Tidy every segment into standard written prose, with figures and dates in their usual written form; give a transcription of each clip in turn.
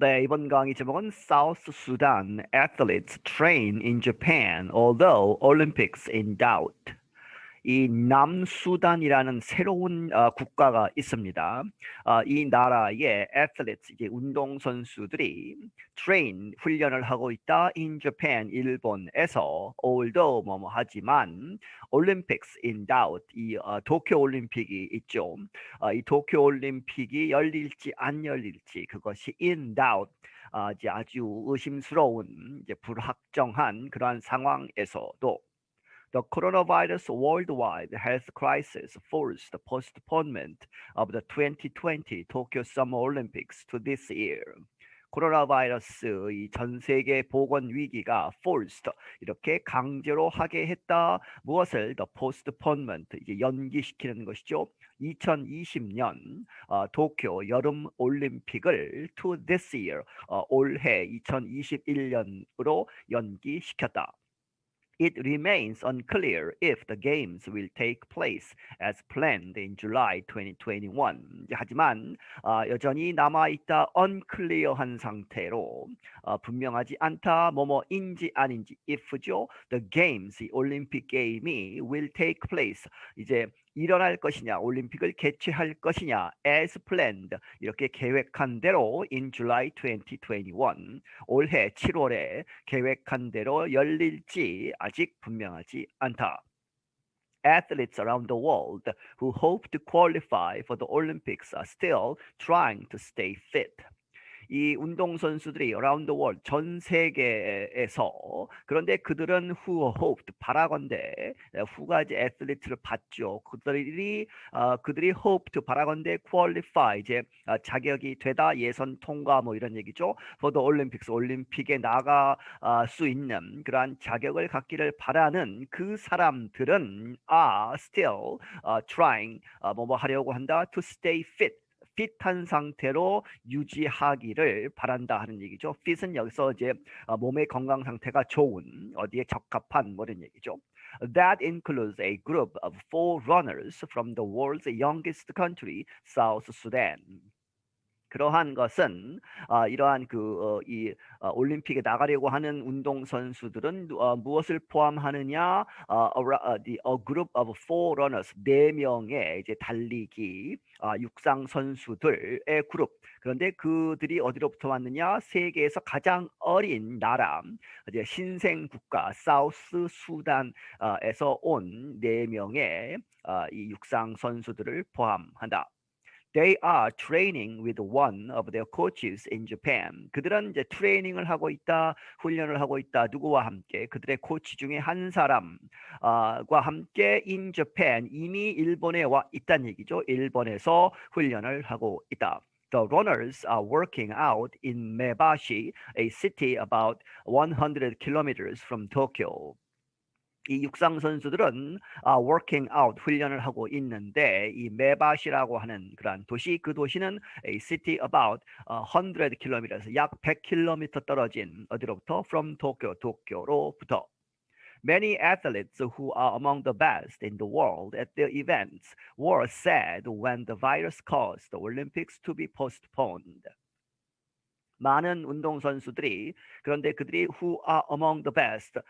네, 이번 강의 제목은 South Sudan athletes train in Japan although Olympics in doubt. 이 남수단이라는 새로운 국가가 있습니다. 이 나라의 athletes, 이제 운동선수들이 train, 훈련을 하고 있다. in Japan, 일본에서 although 하지만 Olympics in doubt, 이 도쿄 올림픽이 있죠. 이 도쿄 올림픽이 열릴지 안 열릴지 그것이 in doubt, 이제 아주 의심스러운, 이제 불확정한 그러한 상황에서도 The coronavirus worldwide health crisis forced the postponement of the 2020 Tokyo Summer Olympics to this year. 코로나 바이러스 이 전 세계 보건 위기가 forced, 이렇게 강제로 하게 했다. 무엇을? The postponement, 이제 연기시키는 것이죠. 2020년 도쿄 여름 올림픽을 to this year, 올해 2021년으로 연기시켰다. It remains unclear if the games will take place as planned in July 2021. 하지만 여전히 남아있다. unclear한 상태로 분명하지 않다. 뭐뭐인지 아닌지 if죠. The games, 이 올림픽 게임이 will take place, 이제 일어날 것이냐, 올림픽을 개최할 것이냐, as planned, 이렇게 계획한 대로 in July 2021, 올해 7월에 계획한 대로 열릴지 아직 분명하지 않다. Athletes around the world who hope to qualify for the Olympics are still trying to stay fit. 이 운동선수들이 around the world, 전 세계에서, 그런데 그들은 who hoped, 바라건대, who가 이제 athlete를 받죠. 그들이 hoped, 바라건대 qualify, 이제 자격이 되다, 예선 통과 뭐 이런 얘기죠. for the Olympics, 올림픽에 나갈 수 있는 그러한 자격을 갖기를 바라는 그 사람들은 are still trying, 뭐뭐 하려고 한다, to stay fit, 핏한 상태로 유지하기를 바란다 하는 얘기죠. fit은 여기서 이제 몸의 건강 상태가 좋은, 어디에 적합한 뭐 이런 얘기죠. That includes a group of 4 runners from the world's youngest country, South Sudan. 그러한 것은 이러한 이 올림픽에 나가려고 하는 운동 선수들은 무엇을 포함하느냐? A group of 4 runners, 4명의 이제 달리기 육상 선수들의 그룹. 그런데 그들이 어디로부터 왔느냐? 세계에서 가장 어린 나라, 이제 신생국가 사우스 수단에서 온 4명의 이 육상 선수들을 포함한다. They are training with one of their coaches in Japan. 그들은 이제 트레이닝을 하고 있다, 훈련을 하고 있다. 누구와 함께? 그들의 코치 중에 한 사람과 함께 in Japan, 이미 일본에 와 있다는 얘기죠. 일본에서 훈련을 하고 있다. The runners are working out in Mebashi, a city about 100 kilometers from Tokyo. 이 육상 선수들은 working out, 훈련을 하고 있는데 이 메바시라고 하는 그러한 도시, 그 도시는 a city about 100 kilometers, 약 100km 떨어진 어디로부터? from Tokyo, 도쿄로부터. Many athletes who are among the best in the world at their events were sad when the virus caused the Olympics to be postponed. 많은 운동선수들이, 그런데 그들이 who are among the best,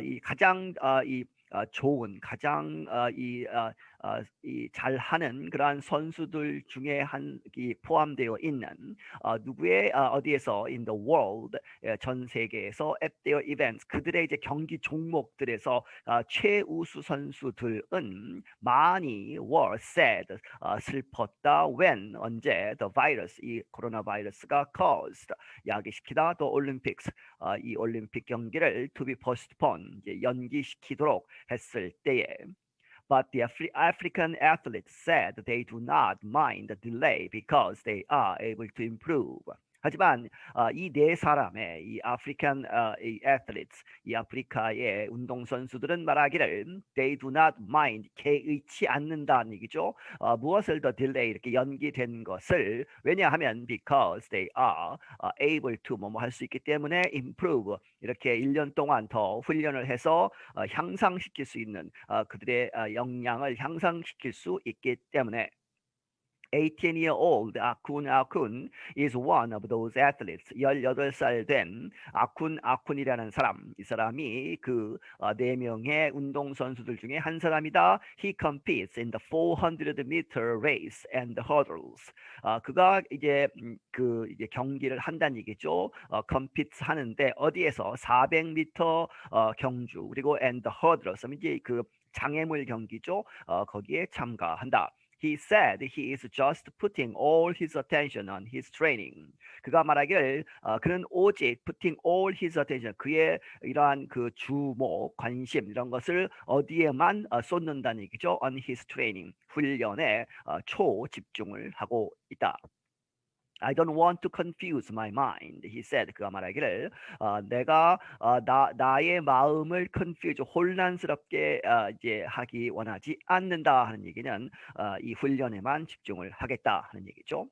이 가장 좋은, 가장 이 잘하는 그러한 선수들 중에 포함되어 있는 누구의 어디에서 in the world, 전 세계에서 at their events, 그들의 이제 경기 종목들에서 최우수 선수들은 많이 were sad, 슬펐다, when, 언제, the virus, 이 코로나 바이러스가 caused, 야기시키다, the Olympics, 이 올림픽 경기를 to be postponed, 이제 연기시키도록 했을 때에. But the African athletes said they do not mind the delay because they are able to improve. 하지만 이 4사람의 이 아프리칸 athletes, 이 아프리카의 운동 선수들은 말하기를 they do not mind, 개의치 않는다는 얘기죠. 무엇을 더 delay, 이렇게 연기된 것을, 왜냐하면 because they are able to 뭐뭐 할 수 있기 때문에 improve, 이렇게 1년 동안 더 훈련을 해서 향상시킬 수 있는, 그들의 역량을 향상시킬 수 있기 때문에. 18-year-old 아쿤 is one of those athletes. 18살 된 아쿤이라는 사람. 이 사람이 그 4명의 운동선수들 중에 한 사람이다. He competes in the 400-meter race and the hurdles. 그가 이제 이제 경기를 한다는 얘기죠. competes 하는데 어디에서 400m 경주 그리고 and the hurdles 이제 그 장애물 경기죠. 거기에 참가한다. He said he is just putting all his attention on his training. 그가 말하길 그는 오직 putting all his attention 그의 이러한 그 주목 관심 이런 것을 어디에만 쏟는다는 얘기죠. on his training 훈련에 초집중을 하고 있다. I don't want to confuse my mind. He said. 그가 말하기를 내가 나의 마음을 confuse 혼란스럽게 이제 하기 원하지 않는다 하는 얘기는 이 훈련에만 집중을 하겠다 하는 얘기죠.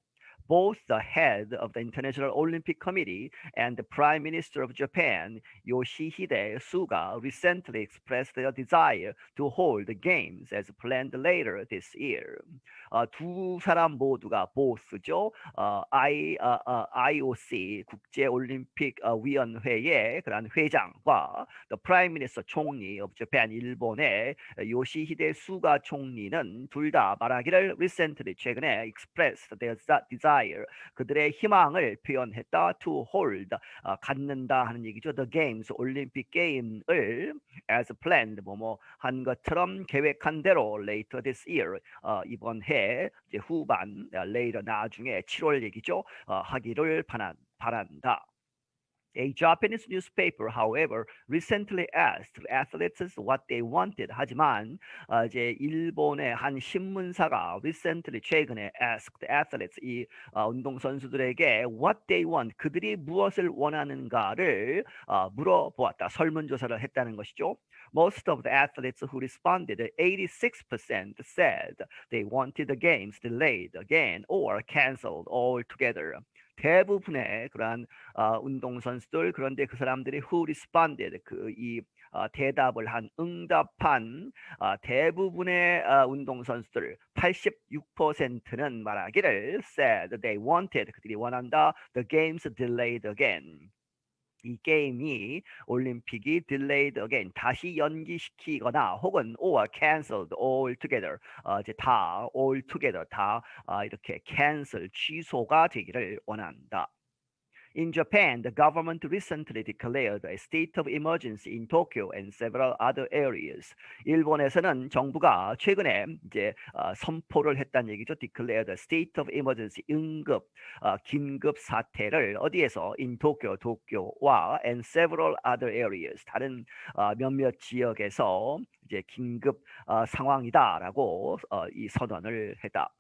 Both the head of the International Olympic Committee and the Prime Minister of Japan, Yoshihide Suga, recently expressed their desire to hold the games as planned later this year. 두 사람 모두가 both죠. IOC 국제올림픽 위원회의 그런 회장과 the Prime Minister 총리 of Japan 일본의 요시히데 수가 총리는 둘 다 말하기를 recently 최근에 expressed their desire 그들의 희망을 표현했다 to hold 갖는다 하는 얘기죠. The games 올림픽 게임을 as planned 뭐뭐 한 것처럼 계획한 대로 later this year 이번 해 이제 후반 later 나중에 7월 얘기죠. 하기를 바란다. A Japanese newspaper, however, recently asked athletes what they wanted. 하지만 이제 일본의 한 신문사가 recently 최근에 asked athletes 이 운동 선수들에게 what they want 그들이 무엇을 원하는가를 물어보았다. 설문조사를 했다는 것이죠. Most of the athletes who responded, 86% said they wanted the games delayed again or canceled altogether. 대부분의 그러한 운동 선수들 그런데 그 사람들이 who responded 대답을 한 응답한 대부분의 운동 선수들 86%는 말하기를 said they wanted 그들이 원한다 the games delayed again. 이 게임이 올림픽이 delayed again 다시 연기시키거나 혹은 or canceled altogether 이제 다 altogether 다 이렇게 cancel 취소가 되기를 원한다. In Japan, the government recently declared a state of emergency in Tokyo and several other areas. 일본에서는 정부가 최근에 이제 선포를 했다는 얘기죠. Declared a state of emergency, 긴급 사태를 어디에서? In Tokyo, 도쿄와 and several other areas. 다른 몇몇 지역에서 이제 긴급 상황이다라고 이 선언을 했다.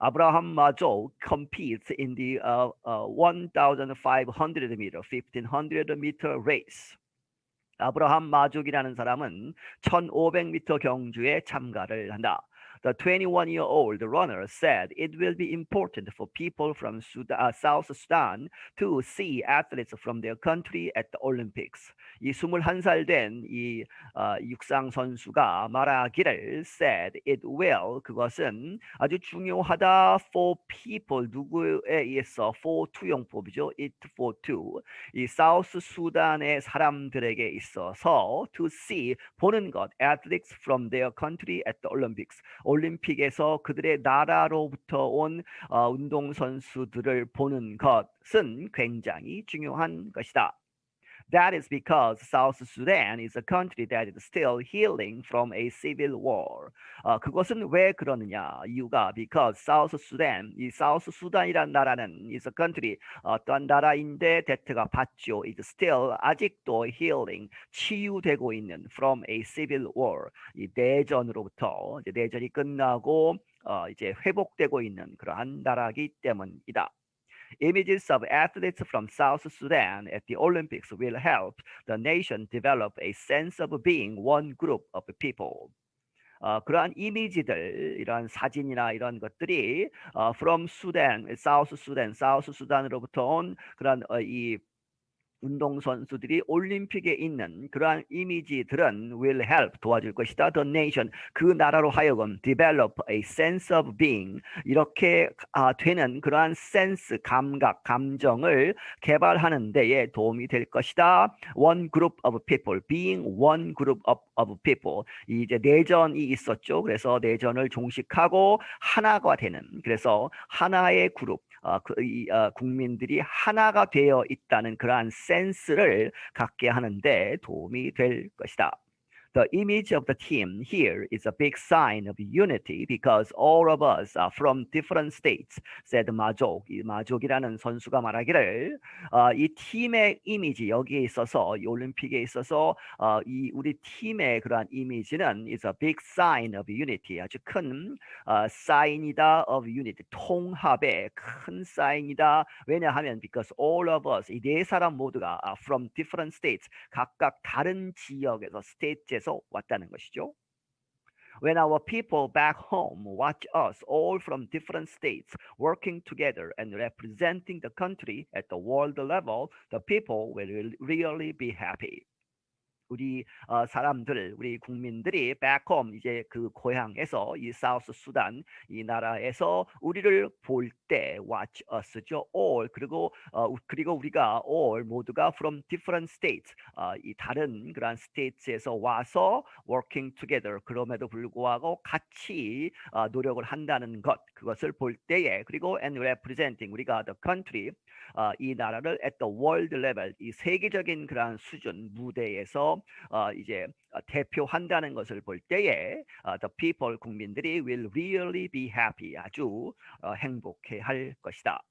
아브라함 마조 competes in the 1,500 meter, 1,500 meter race. 아브라함 마족이라는 사람은 1,500m 경주에 참가를 한다. The 21-year-old runner said it will be important for people from South Sudan to see athletes from their country at the Olympics. 이 21살 된 이 육상 선수가 말하기를 said it will 그것은 아주 중요하다 for people 누구에 의해서 for to용법이죠. it for to 이 사우스 수단의 사람들에게 있어서 to see 보는 것 athletes from their country at the Olympics. 올림픽에서 그들의 나라로부터 온 운동선수들을 보는 것은 굉장히 중요한 것이다. That is because South Sudan is a country that is still healing from a civil war. 그것은 왜 그러느냐? 이유가 because South Sudan, 이 South Sudan이란 나라는 is a country, 어떤 나라인데 that가 받죠. is still 아직도 healing, 치유되고 있는 from a civil war. 이 내전으로부터 이제 내전이 끝나고 이제 회복되고 있는 그러한 나라이기 때문이다. Images of athletes from South Sudan at the Olympics will help the nation develop a sense of being one group of people. 그러한 이미지들, 이런 사진이나 이런 것들이 from Sudan, South Sudan, South Sudan으로부터 온 그런 이 운동선수들이 올림픽에 있는 그러한 이미지들은 will help 도와줄 것이다. The nation 그 나라로 하여금 develop a sense of being 이렇게 되는 그러한 센스 감각 감정을 개발하는 데에 도움이 될 것이다. One group of people being one group of people 이제 내전이 있었죠. 그래서 내전을 종식하고 하나가 되는 그래서 하나의 그룹 국민들이 하나가 되어 있다는 그러한 센스를 갖게 하는데 도움이 될 것이다. The image of the team here is a big sign of unity because all of us are from different states, said 마족. 이 마족이라는 선수가 말하기를 이 팀의 이미지 여기에 있어서 이 올림픽에 있어서 이 우리 팀의 그러한 이미지는 is a big sign of unity. 아주 큰 사인이다 of unity. 통합의 큰 사인이다. 왜냐하면 because all of us 이 네 사람 모두가 are from different states 각각 다른 지역에서 state에서 왔다는 것이죠. When our people back home watch us all from different states working together and representing the country at the world level, the people will really be happy. 우리 사람들, 우리 국민들이 back home 이제 그 고향에서 이 사우스 수단 이 나라에서 우리를 볼 때 watch us죠. all 그리고 우리가 all 모두가 from different states 이 다른 그런 states에서 와서 working together 그럼에도 불구하고 같이 노력을 한다는 것 그것을 볼 때에 그리고 and representing 우리가 the country 이 나라를 at the world level 이 세계적인 그러한 수준 무대에서 이제 대표한다는 것을 볼 때에 the people 국민들이 will really be happy 아주 행복해 할 것이다.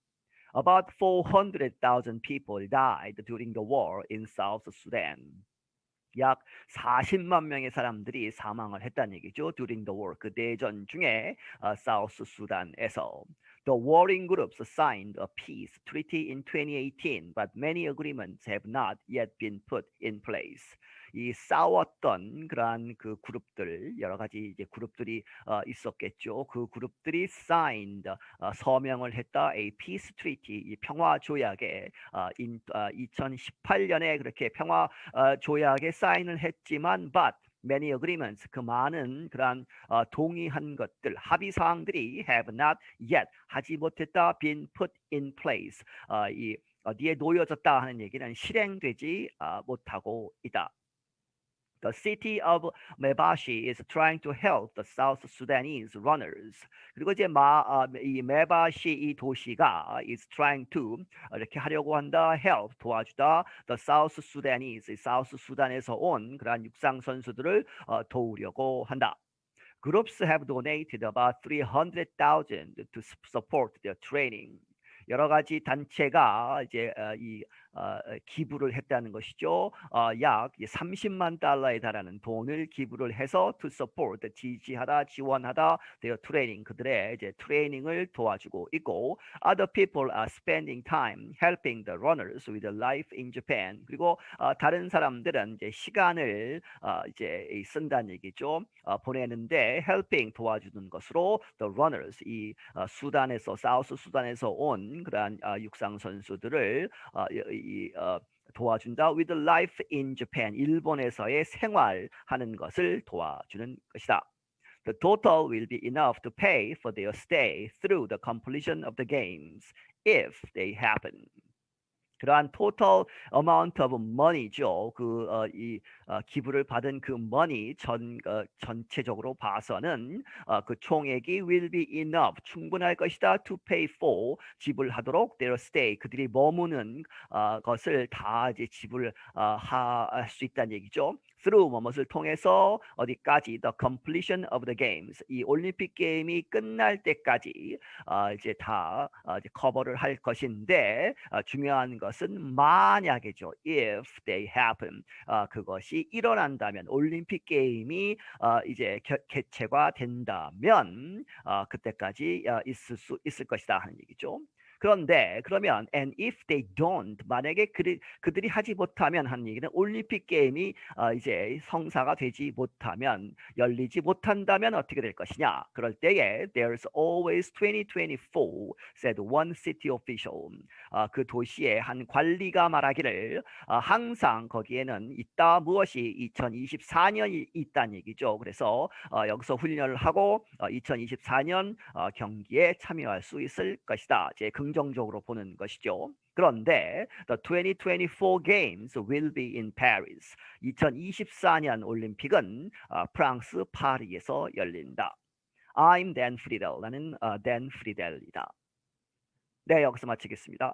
About 400,000 people died during the war in South Sudan. 약 40만 명의 사람들이 사망을 했다는 얘기죠. During the war, 그 내전 중에 사우스 수단에서. The warring groups signed a peace treaty in 2018, but many agreements have not yet been put in place. 이 싸웠던 그러한 그 그룹들 여러 가지 이제 그룹들이 있었겠죠. 그 그룹들이 signed 서명을 했다. A peace treaty 이 평화 조약에 2018년에 그렇게 평화 조약에 사인을 했지만 but many agreements 그 많은 그런 동의한 것들 합의 사항들이 have not yet 하지 못했다 been put in place 이 어디에 놓여졌다 하는 얘기는 실행되지 못하고 있다. The city of Mebashi is trying to help the South Sudanese runners. 그리고 이제 이 메바시 이 도시가 is trying to 이렇게 하려고 한다. help 도와주다. The South Sudanese, 사우스 수단에서 온 그러한 육상 선수들을 도우려고 한다. Groups have donated about 300,000 to support their training. 여러 가지 단체가 이제 이 기부를 했다는 것이죠. 약 30만 달러에 달하는 돈을 기부를 해서 to support 지지하다 지원하다 their training 그들의 이제 트레이닝을 도와주고 있고 other people are spending time helping the runners with life in Japan 그리고 다른 사람들은 이제 시간을 이제 쓴다는 얘기죠. 보내는데 helping 도와주는 것으로 the runners 이 수단에서 사우스 수단에서 온 그러한 육상 선수들을 도와준다. With life in Japan, 일본에서의 생활하는 것을 도와주는 것이다. The total will be enough to pay for their stay through the completion of the games, if they happen. 그러한 total amount of money죠. 이 기부를 받은 그 money 전체적으로 봐서는 그 총액이 will be enough 충분할 것이다 to pay for 지불하도록 their stay 그들이 머무는 것을 다 이제 지불할 수 있다는 얘기죠. through 무엇을 통해서 어디까지 the completion of the games 이 올림픽 게임이 끝날 때까지 이제 다 이제 커버를 할 것인데 중요한 것은 만약이죠. If they happen 그것이 일어난다면 올림픽 게임이 이제 개최가 된다면 그때까지 있을 수 있을 것이다 하는 얘기죠. 그런데 그러면 and if they don't 만약에 그들이 하지 못하면 하는 얘기는 올림픽 게임이 이제 성사가 되지 못하면 열리지 못한다면 어떻게 될 것이냐? 그럴 때에 there's always 2024 said one city official. 그 도시의 한 관리가 말하기를 항상 거기에는 있다 무엇이 2024년이 있다는 얘기죠. 그래서 여기서 훈련을 하고 2024년 경기에 참여할 수 있을 것이다. 제 긍정적으로 보는 것이죠. 그런데 the 2024 games will be in Paris. 2024년 올림픽은 프랑스 파리에서 열린다. I'm Dan Friedel. 나는 Dan Friedel이다. 네, 여기서 마치겠습니다.